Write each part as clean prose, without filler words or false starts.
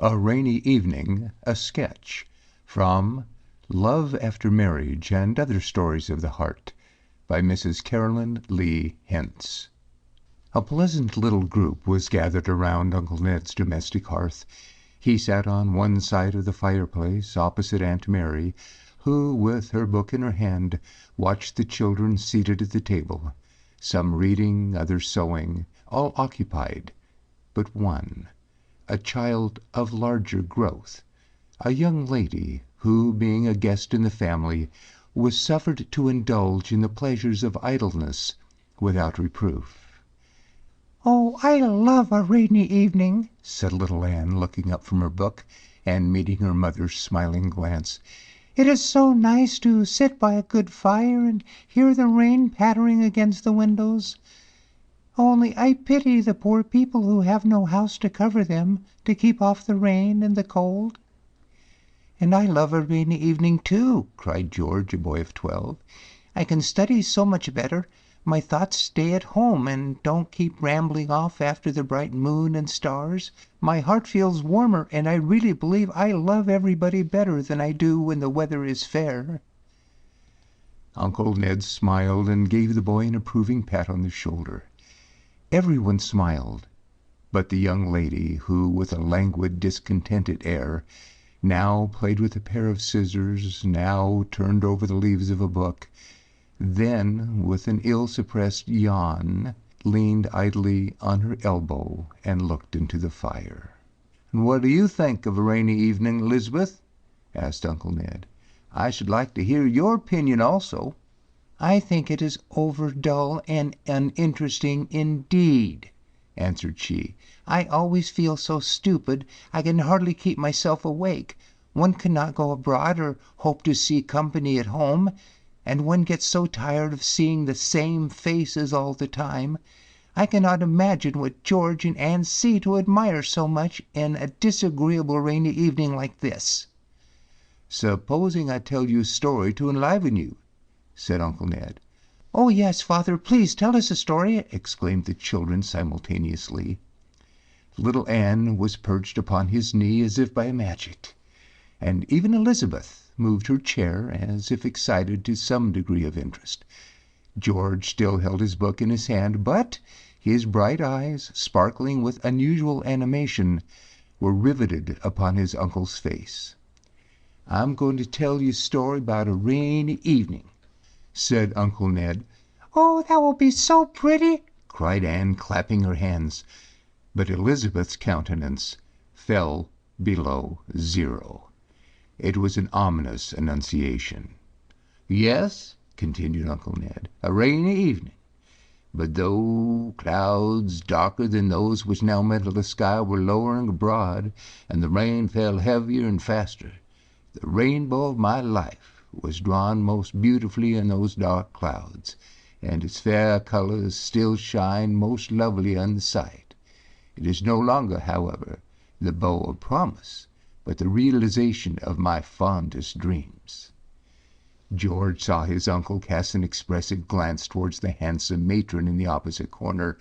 A Rainy Evening, a Sketch from Love After Marriage and Other Stories of the Heart by Mrs. Carolyn Lee Hentz. A pleasant little group was gathered around Uncle Ned's domestic hearth. He sat on one side of the fireplace opposite Aunt Mary, who, with her book in her hand, watched the children seated at the table, some reading, others sewing, all occupied but one, a child of larger growth, a young lady who, being a guest in the family, was suffered to indulge in the pleasures of idleness without reproof. "Oh, I love a rainy evening," said little Anne, looking up from her book and meeting her mother's smiling glance. "It is so nice to sit by a good fire and hear the rain pattering against the windows. Only I pity the poor people who have no house to cover them, to keep off the rain and the cold." "And I love a rainy evening, too," cried George, a boy of 12. "I can study so much better. My thoughts stay at home and don't keep rambling off after the bright moon and stars. My heart feels warmer, and I really believe I love everybody better than I do when the weather is fair." Uncle Ned smiled and gave the boy an approving pat on the shoulder. Everyone smiled but the young lady, who, with a languid, discontented air, now played with a pair of scissors, now turned over the leaves of a book, then, with an ill-suppressed yawn, leaned idly on her elbow and looked into the fire. "And what do you think of a rainy evening, Elizabeth?" asked Uncle Ned. "I should like to hear your opinion also." "I think it is over dull and uninteresting indeed," answered she. "I always feel so stupid I can hardly keep myself awake. One cannot go abroad or hope to see company at home, and one gets so tired of seeing the same faces all the time. I cannot imagine what George and Anne see to admire so much in a disagreeable rainy evening like this." "Supposing I tell you a story to enliven you?" said Uncle Ned. "Oh, yes, father, please tell us a story," exclaimed the children simultaneously. Little Anne was perched upon his knee as if by magic, and even Elizabeth moved her chair as if excited to some degree of interest. George still held his book in his hand, but his bright eyes, sparkling with unusual animation, were riveted upon his uncle's face. "I'm going to tell you a story about a rainy evening," said Uncle Ned. "Oh, that will be so pretty!" cried Anne, clapping her hands. But Elizabeth's countenance fell below zero. It was an ominous annunciation. "Yes," continued Uncle Ned, "a rainy evening. But though clouds darker than those which now mantle the sky were lowering abroad, and the rain fell heavier and faster, the rainbow of my life was drawn most beautifully in those dark clouds, and its fair colors still shine most lovely on the sight. It is no longer, however, the bow of promise, but the realization of my fondest dreams." George saw his uncle cast an expressive glance towards the handsome matron in the opposite corner,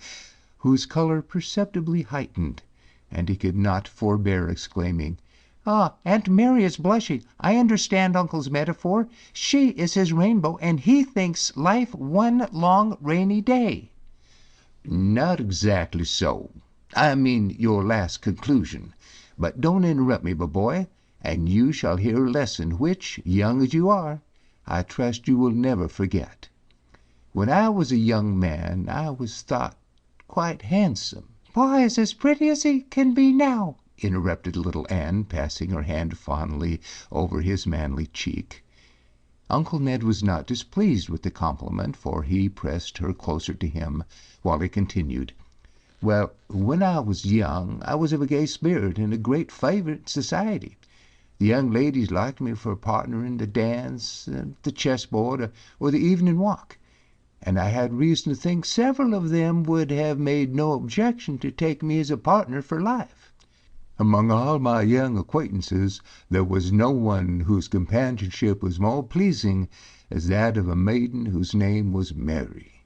whose color perceptibly heightened, and he could not forbear exclaiming, "Ah, Aunt Mary is blushing. I understand Uncle's metaphor. She is his rainbow, and he thinks life one long rainy day." "Not exactly so. I mean your last conclusion. But don't interrupt me, my boy, and you shall hear a lesson which, young as you are, I trust you will never forget. When I was a young man I was thought quite handsome." "Pa is as pretty as he can be now," interrupted little Anne, passing her hand fondly over his manly cheek. Uncle Ned was not displeased with the compliment, for he pressed her closer to him, while he continued, "Well, when I was young I was of a gay spirit and a great favorite in society. The young ladies liked me for a partner in the dance, the chessboard, or the evening walk, and I had reason to think several of them would have made no objection to take me as a partner for life. Among all my young acquaintances there was no one whose companionship was more pleasing as that of a maiden whose name was Mary.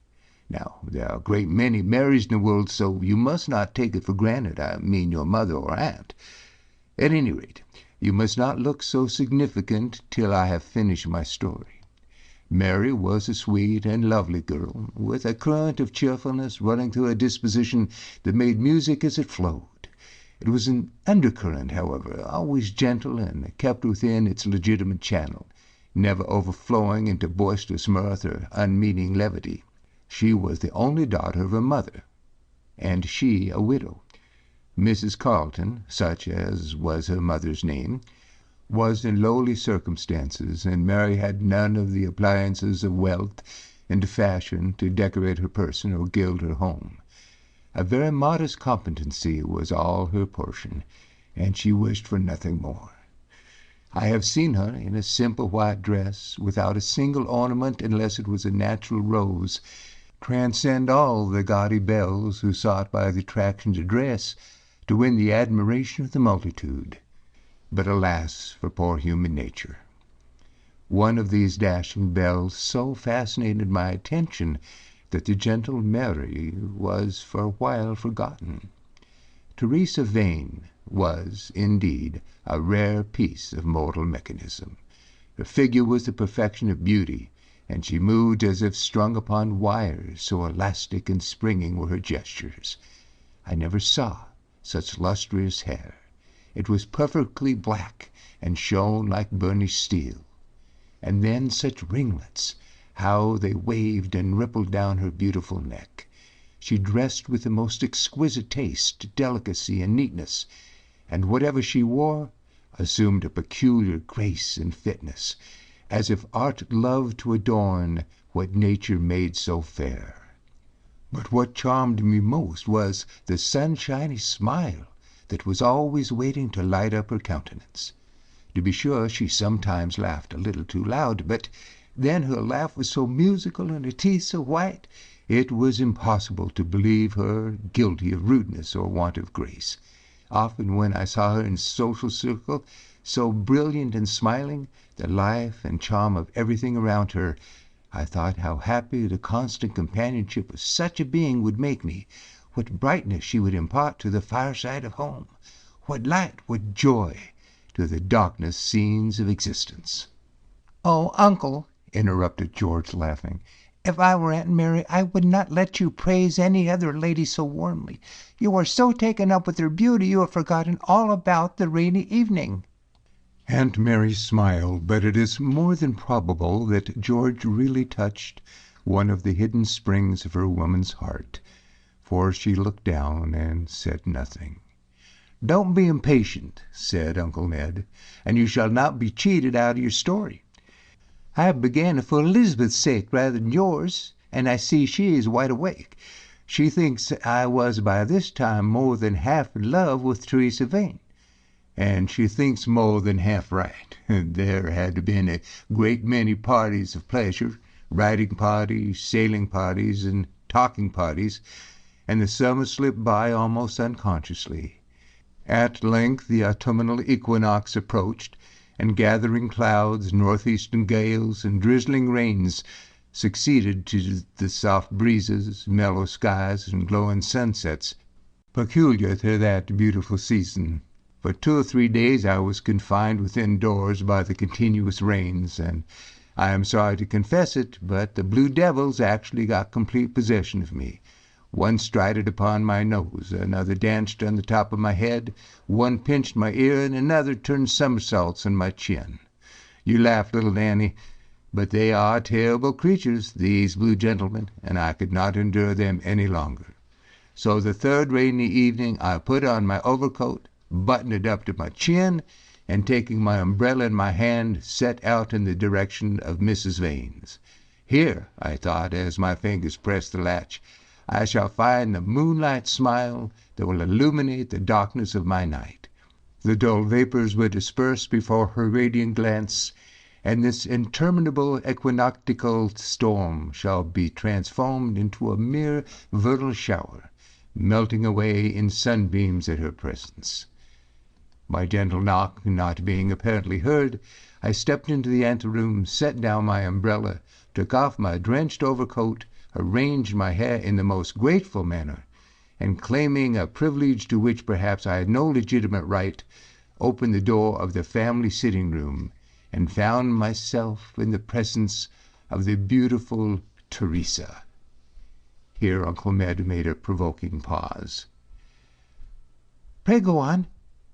Now, there are a great many Marys in the world, so you must not take it for granted I mean your mother or aunt. At any rate, you must not look so significant till I have finished my story. Mary was a sweet and lovely girl, with a current of cheerfulness running through her disposition that made music as it flowed. It was an undercurrent, however, always gentle and kept within its legitimate channel, never overflowing into boisterous mirth or unmeaning levity. She was the only daughter of her mother, and she a widow. Mrs. Carleton, such as was her mother's name, was in lowly circumstances, and Mary had none of the appliances of wealth and fashion to decorate her person or gild her home. A very modest competency was all her portion, and she wished for nothing more. I have seen her in a simple white dress, without a single ornament unless it was a natural rose, transcend all the gaudy belles who sought by the attractions of dress to win the admiration of the multitude. But alas for poor human nature! One of these dashing belles so fascinated my attention that the gentle Mary was for a while forgotten. Teresa Vane was, indeed, a rare piece of mortal mechanism. Her figure was the perfection of beauty, and she moved as if strung upon wires, so elastic and springing were her gestures. I never saw such lustrous hair. It was perfectly black and shone like burnished steel. And then such ringlets, how they waved and rippled down her beautiful neck. She dressed with the most exquisite taste, delicacy, and neatness, and whatever she wore assumed a peculiar grace and fitness, as if art loved to adorn what nature made so fair. But what charmed me most was the sunshiny smile that was always waiting to light up her countenance. To be sure, she sometimes laughed a little too loud, but then her laugh was so musical and her teeth so white, it was impossible to believe her guilty of rudeness or want of grace. Often when I saw her in social circle, so brilliant and smiling, the life and charm of everything around her, I thought how happy the constant companionship of such a being would make me, what brightness she would impart to the fireside of home, what light, what joy to the darkness scenes of existence. "Oh, uncle," interrupted George, laughing, "if I were Aunt Mary I would not let you praise any other lady so warmly. You are so taken up with her beauty you have forgotten all about the rainy evening." Aunt Mary smiled, but it is more than probable that George really touched one of the hidden springs of her woman's heart, for she looked down and said nothing. "Don't be impatient," said Uncle Ned, "and you shall not be cheated out of your story. I have began it for Elizabeth's sake rather than yours, and I see she is wide awake. She thinks I was by this time more than half in love with Teresa Vane. And she thinks more than half right. There had been a great many parties of pleasure, riding parties, sailing parties, and talking parties, and the summer slipped by almost unconsciously. At length the autumnal equinox approached, and gathering clouds, northeastern gales, and drizzling rains succeeded to the soft breezes, mellow skies, and glowing sunsets peculiar to that beautiful season. For 2 or 3 days I was confined within doors by the continuous rains, and I am sorry to confess it, but the blue devils actually got complete possession of me. One strided upon my nose, another danced on the top of my head, one pinched my ear, and another turned somersaults on my chin. You laugh, little Nanny, but they are terrible creatures, these blue gentlemen, and I could not endure them any longer. So the 3rd rainy evening I put on my overcoat, buttoned it up to my chin, and taking my umbrella in my hand, set out in the direction of Mrs. Vane's. Here, I thought, as my fingers pressed the latch, I shall find the moonlight smile that will illuminate the darkness of my night. The dull vapors will disperse before her radiant glance, and this interminable equinoctial storm shall be transformed into a mere vernal shower, melting away in sunbeams at her presence. My gentle knock not being apparently heard, I stepped into the anteroom, set down my umbrella, took off my drenched overcoat, arranged my hair in the most graceful manner, and claiming a privilege to which perhaps I had no legitimate right, opened the door of the family sitting room and found myself in the presence of the beautiful Teresa. Here Uncle Ned made a provoking pause. "Pray go on.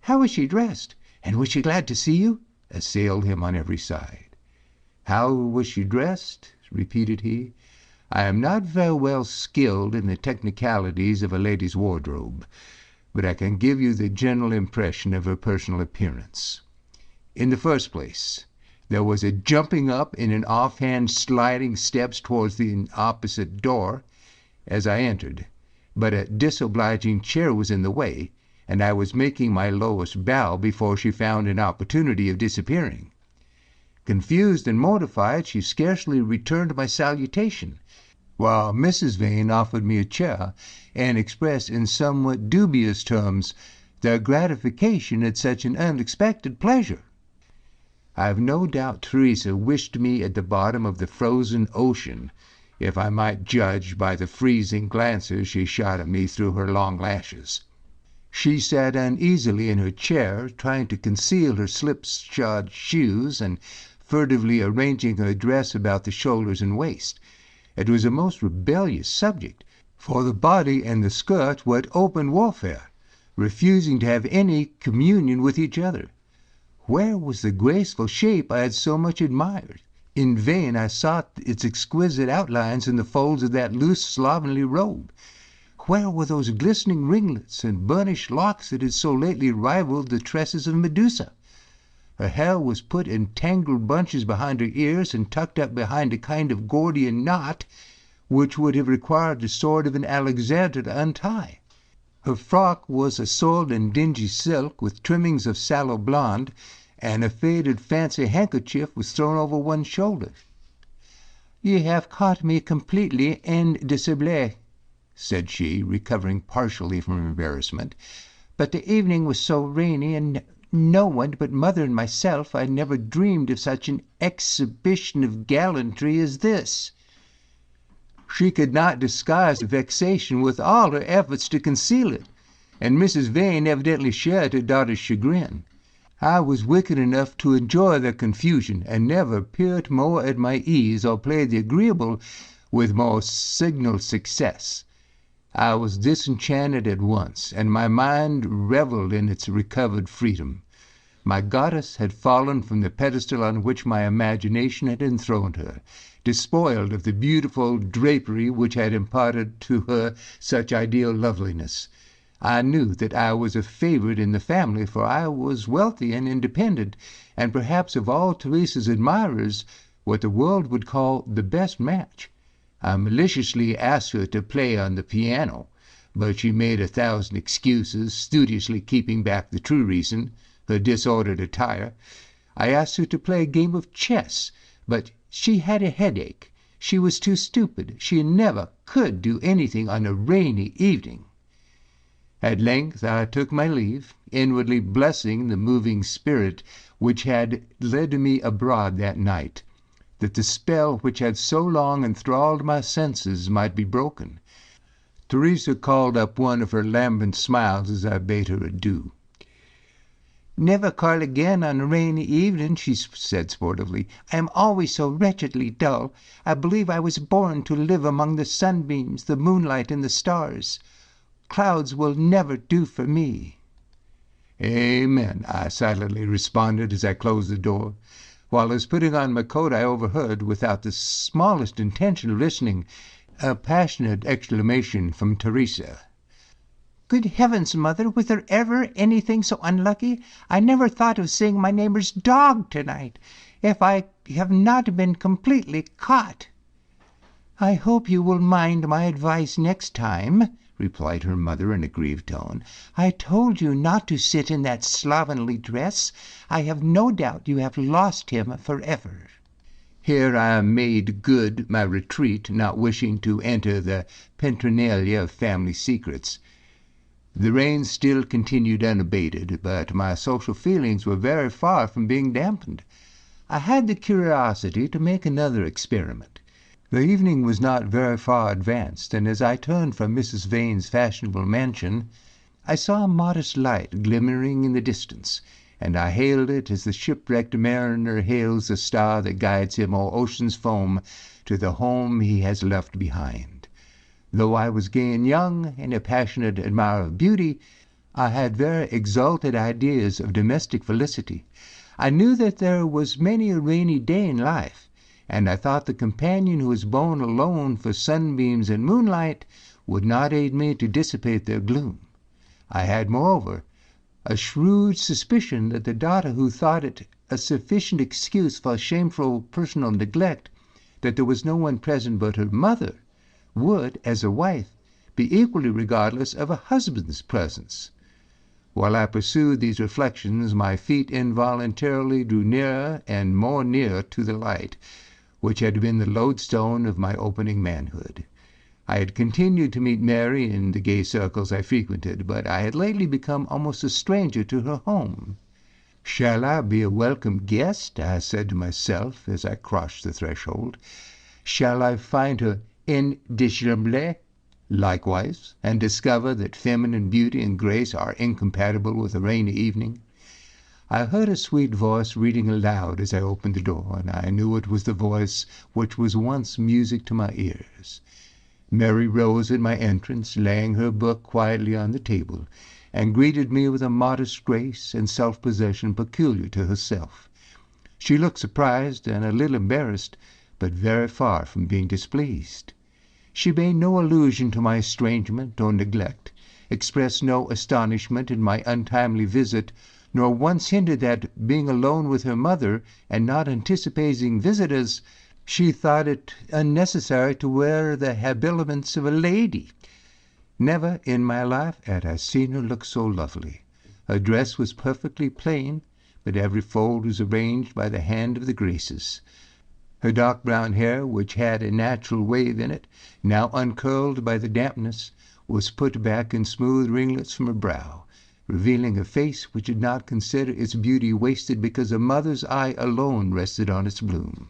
How was she dressed? And was she glad to see you?" assailed him on every side. "How was she dressed?" repeated he. "I am not very well skilled in the technicalities of a lady's wardrobe, but I can give you the general impression of her personal appearance. In the first place, there was a jumping up in an offhand sliding steps towards the opposite door as I entered, but a disobliging chair was in the way, and I was making my lowest bow before she found an opportunity of disappearing. Confused and mortified, she scarcely returned my salutation, while Mrs. Vane offered me a chair and expressed in somewhat dubious terms their gratification at such an unexpected pleasure. I have no doubt Teresa wished me at the bottom of the frozen ocean, if I might judge by the freezing glances she shot at me through her long lashes. She sat uneasily in her chair, trying to conceal her slip-shod shoes and furtively arranging her dress about the shoulders and waist. It was a most rebellious subject, for the body and the skirt were at open warfare, refusing to have any communion with each other. Where was the graceful shape I had so much admired? In vain I sought its exquisite outlines in the folds of that loose slovenly robe. Where were those glistening ringlets and burnished locks that had so lately rivaled the tresses of Medusa? Her hair was put in tangled bunches behind her ears and tucked up behind a kind of Gordian knot, which would have required the sword of an Alexander to untie. Her frock was a soiled and dingy silk with trimmings of sallow blonde, and a faded fancy handkerchief was thrown over one shoulder. "You have caught me completely en déshabillé," said she, recovering partially from embarrassment. "But the evening was so rainy, and no one but mother and myself. I never dreamed of such an exhibition of gallantry as this." She could not disguise the vexation with all her efforts to conceal it, and Mrs. Vane evidently shared her daughter's chagrin. I was wicked enough to enjoy their confusion, and never appeared more at my ease or played the agreeable with more signal success. I was disenchanted at once, and my mind revelled in its recovered freedom. My goddess had fallen from the pedestal on which my imagination had enthroned her, despoiled of the beautiful drapery which had imparted to her such ideal loveliness. I knew that I was a favorite in the family, for I was wealthy and independent, and perhaps of all Teresa's admirers what the world would call the best match. I maliciously asked her to play on the piano, but she made 1,000 excuses, studiously keeping back the true reason, her disordered attire. I asked her to play a game of chess, but she had a headache. She was too stupid. She never could do anything on a rainy evening. At length I took my leave, inwardly blessing the moving spirit which had led me abroad that night, that the spell which had so long enthralled my senses might be broken. Teresa called up one of her lambent smiles as I bade her adieu. "Never call again on a rainy evening," she said sportively. "I am always so wretchedly dull. I believe I was born to live among the sunbeams, the moonlight, and the stars. Clouds will never do for me." "Amen," I silently responded as I closed the door. While I was putting on my coat I overheard, without the smallest intention of listening, a passionate exclamation from Teresa. "Good heavens, mother, was there ever anything so unlucky? I never thought of seeing my neighbor's dog tonight. If I have not been completely caught." "I hope you will mind my advice next time," replied her mother in a grieved tone. "I told you not to sit in that slovenly dress. I have no doubt you have lost him forever." Here I made good my retreat, not wishing to enter the petronalia of family secrets. The rain still continued unabated, but my social feelings were very far from being dampened. I had the curiosity to make another experiment. The evening was not very far advanced, and as I turned from Mrs. Vane's fashionable mansion, I saw a modest light glimmering in the distance, and I hailed it as the shipwrecked mariner hails the star that guides him o'er ocean's foam to the home he has left behind. Though I was gay and young, and a passionate admirer of beauty, I had very exalted ideas of domestic felicity. I knew that there was many a rainy day in life, and I thought the companion who was born alone for sunbeams and moonlight would not aid me to dissipate their gloom. I had, moreover, a shrewd suspicion that the daughter who thought it a sufficient excuse for shameful personal neglect that there was no one present but her mother would, as a wife, be equally regardless of a husband's presence. While I pursued these reflections, my feet involuntarily drew nearer and more near to the light, which had been the lodestone of my opening manhood. I had continued to meet Mary in the gay circles I frequented, but I had lately become almost a stranger to her home. "Shall I be a welcome guest?" I said to myself as I crossed the threshold. "Shall I find her indiscernible likewise, and discover that feminine beauty and grace are incompatible with a rainy evening?" I heard a sweet voice reading aloud as I opened the door, and I knew it was the voice which was once music to my ears. Mary rose at my entrance, laying her book quietly on the table, and greeted me with a modest grace and self-possession peculiar to herself. She looked surprised and a little embarrassed, but very far from being displeased. She made no allusion to my estrangement or neglect, expressed no astonishment at my untimely visit, nor once hinted that, being alone with her mother and not anticipating visitors, she thought it unnecessary to wear the habiliments of a lady. Never in my life had I seen her look so lovely. Her dress was perfectly plain, but every fold was arranged by the hand of the Graces. Her dark brown hair, which had a natural wave in it, now uncurled by the dampness, was put back in smooth ringlets from her brow, revealing a face which did not consider its beauty wasted because a mother's eye alone rested on its bloom.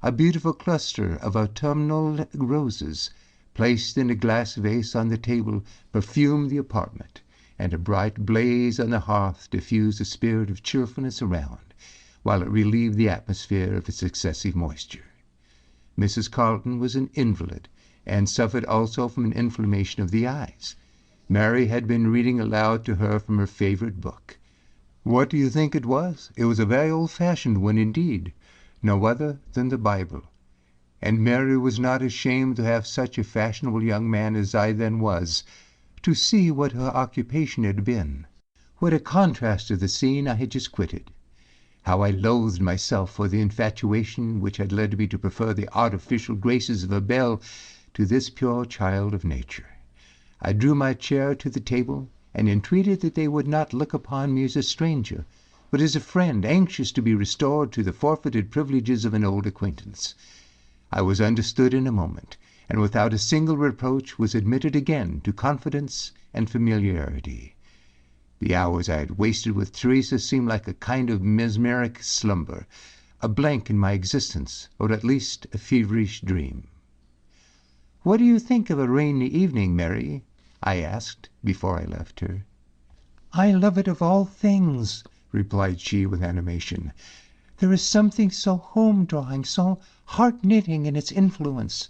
A beautiful cluster of autumnal roses, placed in a glass vase on the table, perfumed the apartment, and a bright blaze on the hearth diffused a spirit of cheerfulness around, while it relieved the atmosphere of its excessive moisture. Mrs. Carleton was an invalid, and suffered also from an inflammation of the eyes. Mary had been reading aloud to her from her favorite book. What do you think it was? It was a very old-fashioned one indeed, no other than the Bible. And Mary was not ashamed to have such a fashionable young man as I then was, to see what her occupation had been. What a contrast to the scene I had just quitted! How I loathed myself for the infatuation which had led me to prefer the artificial graces of a belle to this pure child of nature. I drew my chair to the table, and entreated that they would not look upon me as a stranger, but as a friend anxious to be restored to the forfeited privileges of an old acquaintance. I was understood in a moment, and without a single reproach was admitted again to confidence and familiarity. The hours I had wasted with Teresa seemed like a kind of mesmeric slumber, a blank in my existence, or at least a feverish dream. "What do you think of a rainy evening, Mary?" I asked before I left her. "I love it of all things," replied she with animation. "There is something so home-drawing, so heart-knitting in its influence.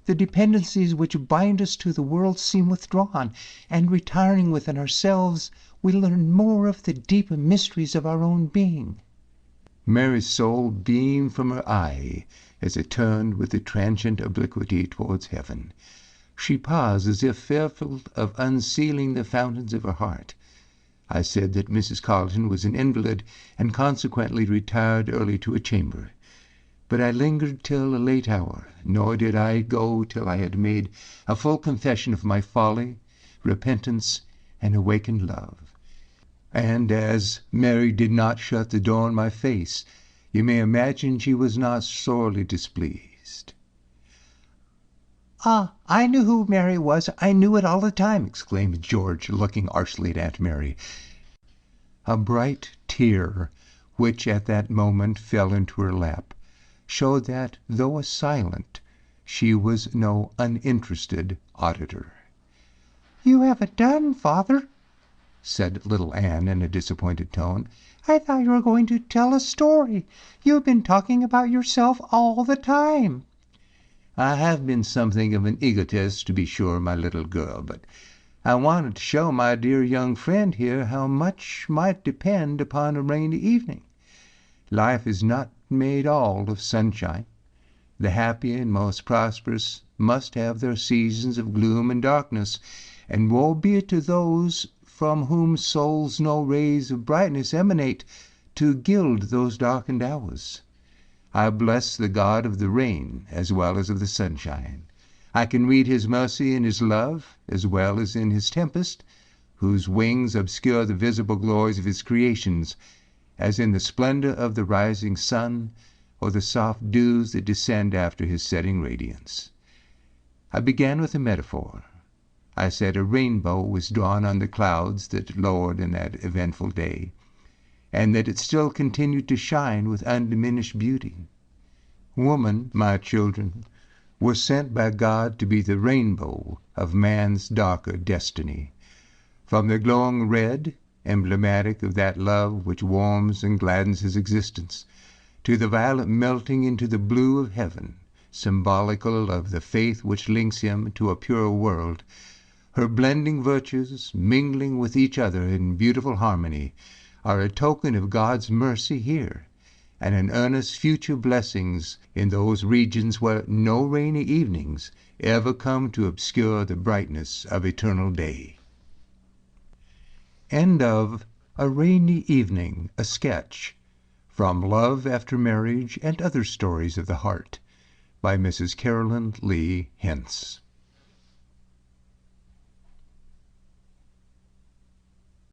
The dependencies which bind us to the world seem withdrawn, and retiring within ourselves, we learn more of the deeper mysteries of our own being." Mary's soul beamed from her eye as it turned with a transient obliquity towards heaven. She paused as if fearful of unsealing the fountains of her heart. I said that Mrs. Carleton was an invalid, and consequently retired early to a chamber. But I lingered till a late hour, nor did I go till I had made a full confession of my folly, repentance, and awakened love. And as Mary did not shut the door in my face, you may imagine she was not sorely displeased. "Ah, I knew who Mary was. I knew it all the time," exclaimed George, looking archly at Aunt Mary. A bright tear, which at that moment fell into her lap, showed that, though a silent, she was no uninterested auditor. "You have it done, father." said little Anne in a disappointed tone. I thought you were going to tell a story. You've been talking about yourself all the time." "I have been something of an egotist, to be sure, my little girl, but I wanted to show my dear young friend here how much might depend upon a rainy evening. Life is not made all of sunshine. The happy and most prosperous must have their seasons of gloom and darkness, and woe be it to those from whom souls no rays of brightness emanate to gild those darkened hours. I bless the God of the rain as well as of the sunshine. I can read his mercy in his love as well as in his tempest, whose wings obscure the visible glories of his creations, as in the splendor of the rising sun or the soft dews that descend after his setting radiance. I began with a metaphor. I said a rainbow was drawn on the clouds that lowered in that eventful day, and that it still continued to shine with undiminished beauty. Woman, my children, was sent by God to be the rainbow of man's darker destiny. From the glowing red, emblematic of that love which warms and gladdens his existence, to the violet melting into the blue of heaven, symbolical of the faith which links him to a purer world, her blending virtues, mingling with each other in beautiful harmony, are a token of God's mercy here, and an earnest future blessings in those regions where no rainy evenings ever come to obscure the brightness of eternal day. End of A Rainy Evening, a Sketch from Love After Marriage and Other Stories of the Heart by Mrs. Carolyn Lee Hentz.